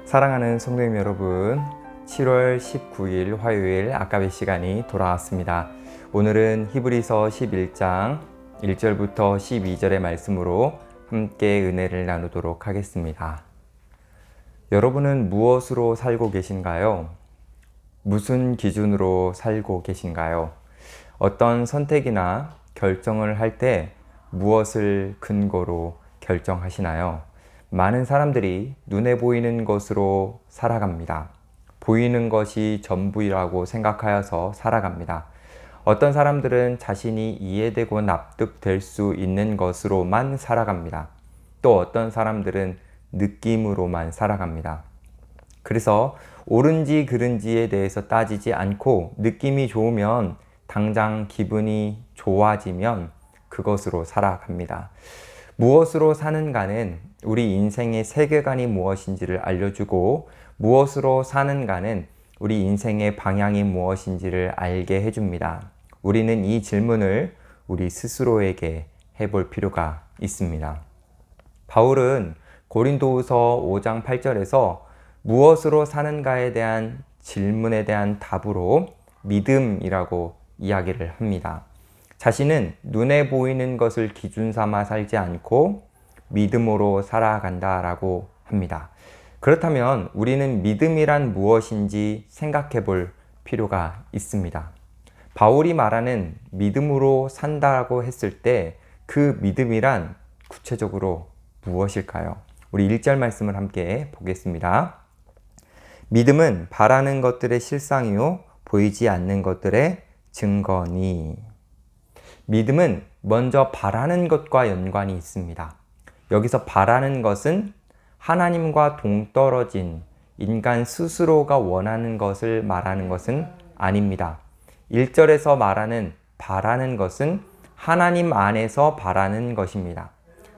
사랑하는 성도님 여러분, 7월 19일 화요일 아까의 시간이 돌아왔습니다. 오늘은 히브리서 11장 1절부터 12절의 말씀으로 함께 은혜를 나누도록 하겠습니다. 여러분은 무엇으로 살고 계신가요? 무슨 기준으로 살고 계신가요? 어떤 선택이나 결정을 할 때 무엇을 근거로 결정하시나요? 많은 사람들이 눈에 보이는 것으로 살아갑니다. 보이는 것이 전부라고 생각하여서 살아갑니다. 어떤 사람들은 자신이 이해되고 납득될 수 있는 것으로만 살아갑니다. 또 어떤 사람들은 느낌으로만 살아갑니다. 그래서 옳은지 그른지에 대해서 따지지 않고 느낌이 좋으면 당장 기분이 좋아지면 그것으로 살아갑니다. 무엇으로 사는가는 우리 인생의 세계관이 무엇인지를 알려주고 무엇으로 사는가는 우리 인생의 방향이 무엇인지를 알게 해줍니다. 우리는 이 질문을 우리 스스로에게 해볼 필요가 있습니다. 바울은 고린도후서 5장 8절에서 무엇으로 사는가에 대한 질문에 대한 답으로 믿음이라고 이야기를 합니다. 자신은 눈에 보이는 것을 기준 삼아 살지 않고 믿음으로 살아간다라고 합니다. 그렇다면 우리는 믿음이란 무엇인지 생각해 볼 필요가 있습니다. 바울이 말하는 믿음으로 산다고 했을 때 그 믿음이란 구체적으로 무엇일까요? 우리 1절 말씀을 함께 보겠습니다. 믿음은 바라는 것들의 실상이요 보이지 않는 것들의 증거니. 믿음은 먼저 바라는 것과 연관이 있습니다. 여기서 바라는 것은 하나님과 동떨어진 인간 스스로가 원하는 것을 말하는 것은 아닙니다. 1절에서 말하는 바라는 것은 하나님 안에서 바라는 것입니다.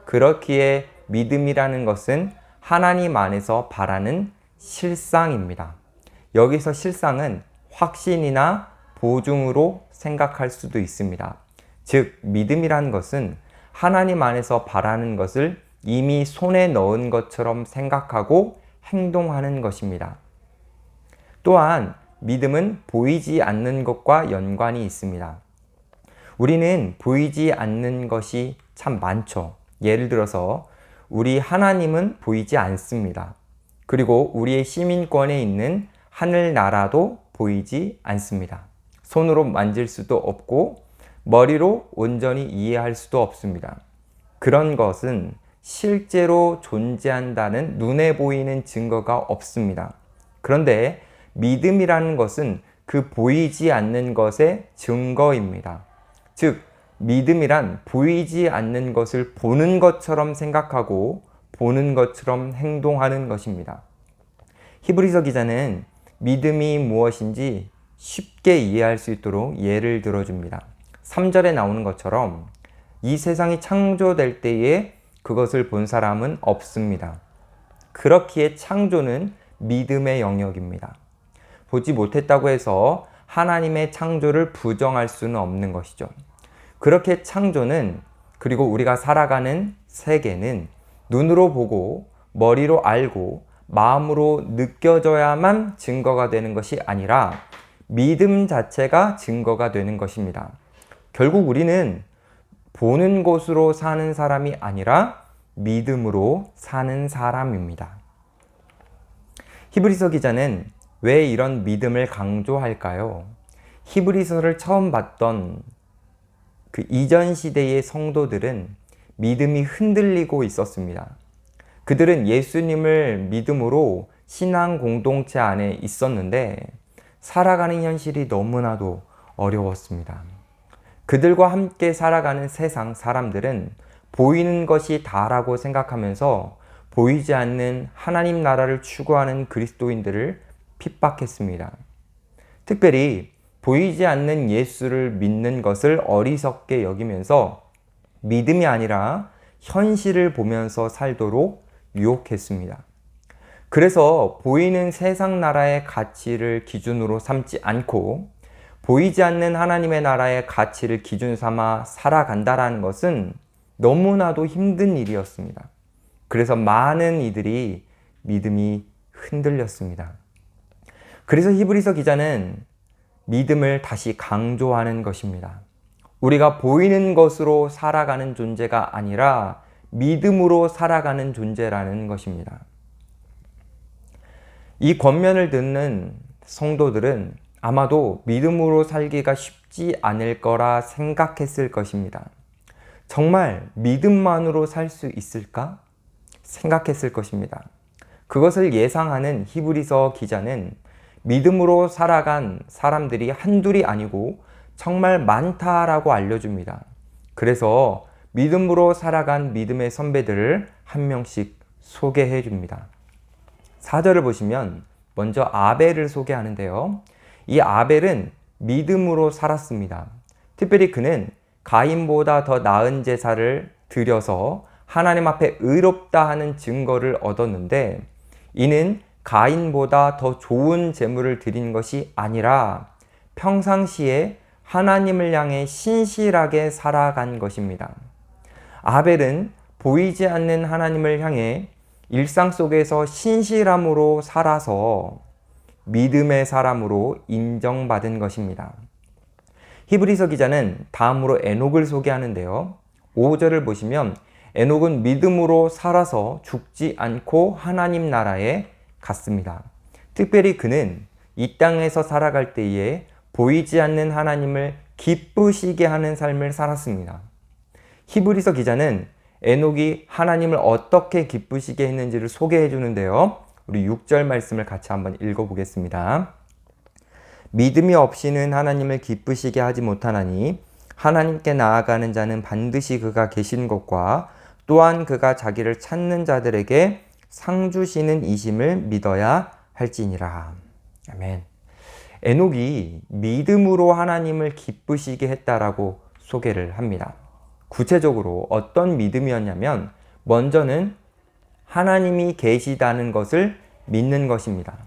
그렇기에 믿음이라는 것은 하나님 안에서 바라는 실상입니다. 여기서 실상은 확신이나 보증으로 생각할 수도 있습니다. 즉, 믿음이란 것은 하나님 안에서 바라는 것을 이미 손에 넣은 것처럼 생각하고 행동하는 것입니다. 또한 믿음은 보이지 않는 것과 연관이 있습니다. 우리는 보이지 않는 것이 참 많죠. 예를 들어서 우리 하나님은 보이지 않습니다. 그리고 우리의 시민권에 있는 하늘나라도 보이지 않습니다. 손으로 만질 수도 없고 머리로 온전히 이해할 수도 없습니다. 그런 것은 실제로 존재한다는 눈에 보이는 증거가 없습니다. 그런데 믿음이라는 것은 그 보이지 않는 것의 증거입니다. 즉, 믿음이란 보이지 않는 것을 보는 것처럼 생각하고 보는 것처럼 행동하는 것입니다. 히브리서 기자는 믿음이 무엇인지 쉽게 이해할 수 있도록 예를 들어줍니다. 3절에 나오는 것처럼 이 세상이 창조될 때에 그것을 본 사람은 없습니다. 그렇기에 창조는 믿음의 영역입니다. 보지 못했다고 해서 하나님의 창조를 부정할 수는 없는 것이죠. 그렇게 창조는, 그리고 우리가 살아가는 세계는 눈으로 보고 머리로 알고 마음으로 느껴져야만 증거가 되는 것이 아니라 믿음 자체가 증거가 되는 것입니다. 결국 우리는 보는 것으로 사는 사람이 아니라 믿음으로 사는 사람입니다. 히브리서 기자는 왜 이런 믿음을 강조할까요? 히브리서를 처음 봤던 그 이전 시대의 성도들은 믿음이 흔들리고 있었습니다. 그들은 예수님을 믿음으로 신앙 공동체 안에 있었는데 살아가는 현실이 너무나도 어려웠습니다. 그들과 함께 살아가는 세상 사람들은 보이는 것이 다라고 생각하면서 보이지 않는 하나님 나라를 추구하는 그리스도인들을 핍박했습니다. 특별히 보이지 않는 예수를 믿는 것을 어리석게 여기면서 믿음이 아니라 현실을 보면서 살도록 유혹했습니다. 그래서 보이는 세상 나라의 가치를 기준으로 삼지 않고 보이지 않는 하나님의 나라의 가치를 기준 삼아 살아간다는 것은 너무나도 힘든 일이었습니다. 그래서 많은 이들이 믿음이 흔들렸습니다. 그래서 히브리서 기자는 믿음을 다시 강조하는 것입니다. 우리가 보이는 것으로 살아가는 존재가 아니라 믿음으로 살아가는 존재라는 것입니다. 이 권면을 듣는 성도들은 아마도 믿음으로 살기가 쉽지 않을 거라 생각했을 것입니다. 정말 믿음만으로 살 수 있을까? 생각했을 것입니다. 그것을 예상하는 히브리서 기자는 믿음으로 살아간 사람들이 한둘이 아니고 정말 많다라고 알려줍니다. 그래서 믿음으로 살아간 믿음의 선배들을 한 명씩 소개해 줍니다. 4절을 보시면 먼저 아벨을 소개하는데요. 이 아벨은 믿음으로 살았습니다. 특별히 그는 가인보다 더 나은 제사를 드려서 하나님 앞에 의롭다 하는 증거를 얻었는데, 이는 가인보다 더 좋은 제물을 드린 것이 아니라 평상시에 하나님을 향해 신실하게 살아간 것입니다. 아벨은 보이지 않는 하나님을 향해 일상 속에서 신실함으로 살아서 믿음의 사람으로 인정받은 것입니다. 히브리서 기자는 다음으로 에녹을 소개하는데요. 5절을 보시면 에녹은 믿음으로 살아서 죽지 않고 하나님 나라에 갔습니다. 특별히 그는 이 땅에서 살아갈 때에 보이지 않는 하나님을 기쁘시게 하는 삶을 살았습니다. 히브리서 기자는 에녹이 하나님을 어떻게 기쁘시게 했는지를 소개해 주는데요. 우리 6절 말씀을 같이 한번 읽어보겠습니다. 믿음이 없이는 하나님을 기쁘시게 하지 못하나니 하나님께 나아가는 자는 반드시 그가 계신 것과 또한 그가 자기를 찾는 자들에게 상 주시는 이심을 믿어야 할지니라. 아멘. 에녹이 믿음으로 하나님을 기쁘시게 했다라고 소개를 합니다. 구체적으로 어떤 믿음이었냐면 먼저는 하나님이 계시다는 것을 믿는 것입니다.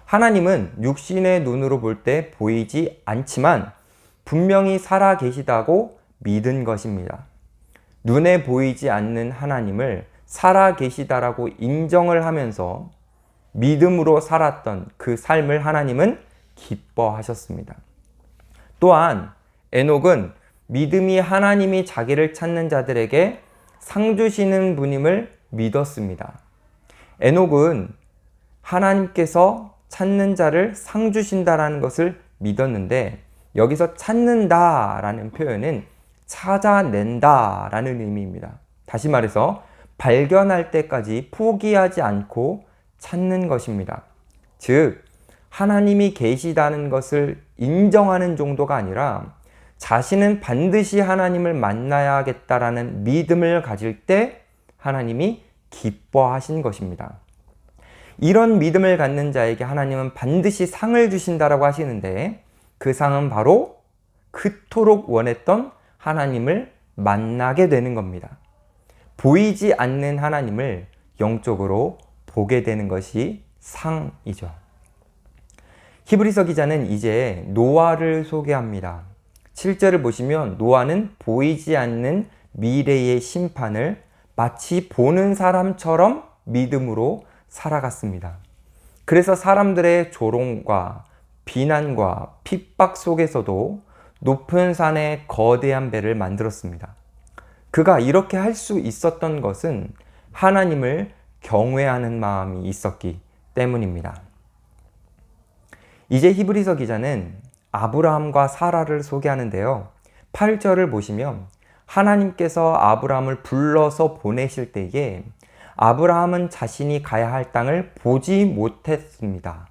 하나님은 육신의 눈으로 볼 때 보이지 않지만 분명히 살아 계시다고 믿은 것입니다. 눈에 보이지 않는 하나님을 살아 계시다라고 인정을 하면서 믿음으로 살았던 그 삶을 하나님은 기뻐하셨습니다. 또한 에녹은 믿음이 하나님이 자기를 찾는 자들에게 상 주시는 분임을 믿었습니다. 에녹은 하나님께서 찾는 자를 상 주신다라는 것을 믿었는데, 여기서 찾는다라는 표현은 찾아낸다라는 의미입니다. 다시 말해서 발견할 때까지 포기하지 않고 찾는 것입니다. 즉, 하나님이 계시다는 것을 인정하는 정도가 아니라 자신은 반드시 하나님을 만나야겠다라는 믿음을 가질 때 하나님이 기뻐하신 것입니다. 이런 믿음을 갖는 자에게 하나님은 반드시 상을 주신다라고 하시는데, 그 상은 바로 그토록 원했던 하나님을 만나게 되는 겁니다. 보이지 않는 하나님을 영적으로 보게 되는 것이 상이죠. 히브리서 기자는 이제 노아를 소개합니다. 7절을 보시면 노아는 보이지 않는 미래의 심판을 마치 보는 사람처럼 믿음으로 살아갔습니다. 그래서 사람들의 조롱과 비난과 핍박 속에서도 높은 산에 거대한 배를 만들었습니다. 그가 이렇게 할 수 있었던 것은 하나님을 경외하는 마음이 있었기 때문입니다. 이제 히브리서 기자는 아브라함과 사라를 소개하는데요. 8절을 보시면 하나님께서 아브라함을 불러서 보내실 때에 아브라함은 자신이 가야 할 땅을 보지 못했습니다.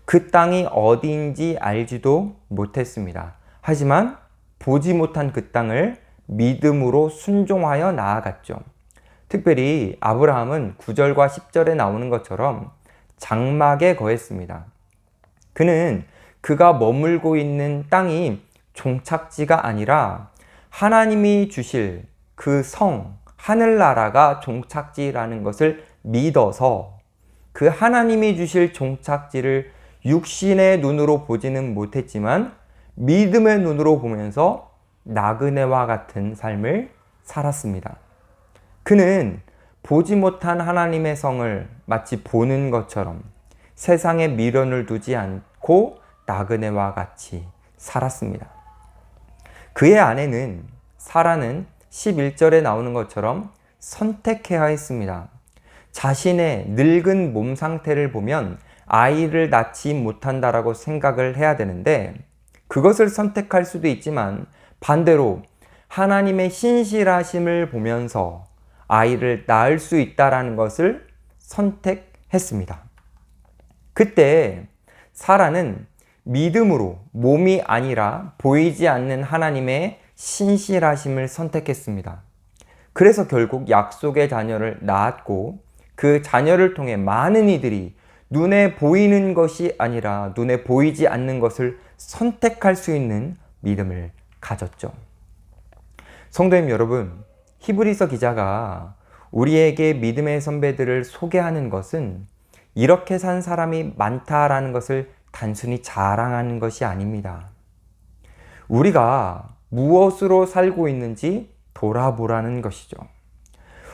그 땅이 어디인지 알지도 못했습니다. 하지만 보지 못한 그 땅을 믿음으로 순종하여 나아갔죠. 특별히 아브라함은 9절과 10절에 나오는 것처럼 장막에 거했습니다. 그는 그가 머물고 있는 땅이 종착지가 아니라 하나님이 주실 그 성, 하늘나라가 종착지라는 것을 믿어서 그 하나님이 주실 종착지를 육신의 눈으로 보지는 못했지만 믿음의 눈으로 보면서 나그네와 같은 삶을 살았습니다. 그는 보지 못한 하나님의 성을 마치 보는 것처럼 세상에 미련을 두지 않고 나그네와 같이 살았습니다. 그의 아내는 사라는 11절에 나오는 것처럼 선택해야 했습니다. 자신의 늙은 몸 상태를 보면 아이를 낳지 못한다라고 생각을 해야 되는데 그것을 선택할 수도 있지만 반대로 하나님의 신실하심을 보면서 아이를 낳을 수 있다라는 것을 선택했습니다. 그때 사라는 믿음으로 몸이 아니라 보이지 않는 하나님의 신실하심을 선택했습니다. 그래서 결국 약속의 자녀를 낳았고 그 자녀를 통해 많은 이들이 눈에 보이는 것이 아니라 눈에 보이지 않는 것을 선택할 수 있는 믿음을 가졌죠. 성도님 여러분, 히브리서 기자가 우리에게 믿음의 선배들을 소개하는 것은 이렇게 산 사람이 많다라는 것을 단순히 자랑하는 것이 아닙니다. 우리가 무엇으로 살고 있는지 돌아보라는 것이죠.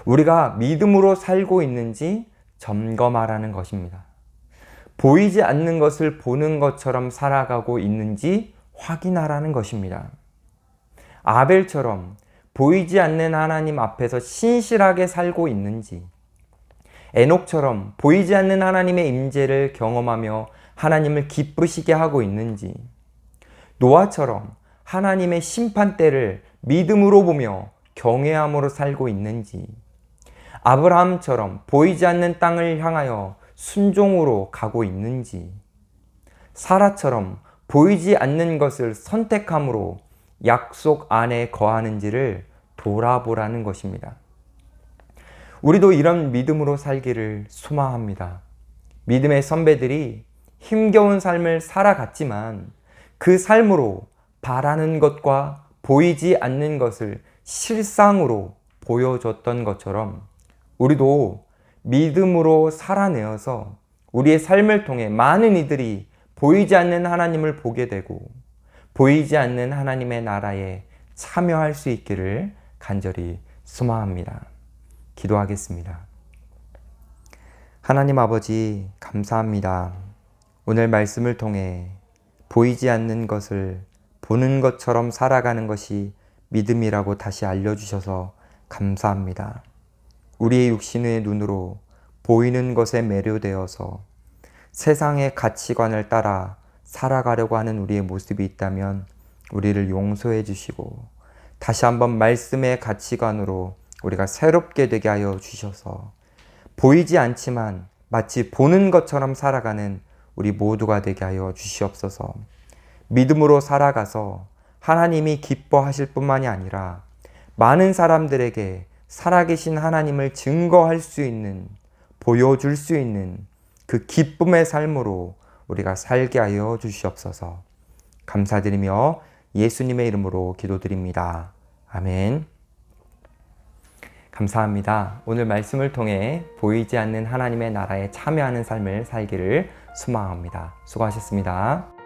우리가 믿음으로 살고 있는지 점검하라는 것입니다. 보이지 않는 것을 보는 것처럼 살아가고 있는지 확인하라는 것입니다. 아벨처럼 보이지 않는 하나님 앞에서 신실하게 살고 있는지, 에녹처럼 보이지 않는 하나님의 임재를 경험하며 하나님을 기쁘시게 하고 있는지, 노아처럼 하나님의 심판대를 믿음으로 보며 경외함으로 살고 있는지, 아브라함처럼 보이지 않는 땅을 향하여 순종으로 가고 있는지, 사라처럼 보이지 않는 것을 선택함으로 약속 안에 거하는지를 돌아보라는 것입니다. 우리도 이런 믿음으로 살기를 소망합니다. 믿음의 선배들이 힘겨운 삶을 살아갔지만 그 삶으로 바라는 것과 보이지 않는 것을 실상으로 보여줬던 것처럼 우리도 믿음으로 살아내어서 우리의 삶을 통해 많은 이들이 보이지 않는 하나님을 보게 되고 보이지 않는 하나님의 나라에 참여할 수 있기를 간절히 소망합니다. 기도하겠습니다. 하나님 아버지 감사합니다. 오늘 말씀을 통해 보이지 않는 것을 보는 것처럼 살아가는 것이 믿음이라고 다시 알려주셔서 감사합니다. 우리의 육신의 눈으로 보이는 것에 매료되어서 세상의 가치관을 따라 살아가려고 하는 우리의 모습이 있다면 우리를 용서해 주시고 다시 한번 말씀의 가치관으로 우리가 새롭게 되게 하여 주셔서 보이지 않지만 마치 보는 것처럼 살아가는 우리 모두가 되게 하여 주시옵소서. 믿음으로 살아가서 하나님이 기뻐하실 뿐만이 아니라 많은 사람들에게 살아계신 하나님을 증거할 수 있는, 보여줄 수 있는 그 기쁨의 삶으로 우리가 살게 하여 주시옵소서. 감사드리며 예수님의 이름으로 기도드립니다. 아멘. 감사합니다. 오늘 말씀을 통해 보이지 않는 하나님의 나라에 참여하는 삶을 살기를 소망합니다. 수고하셨습니다.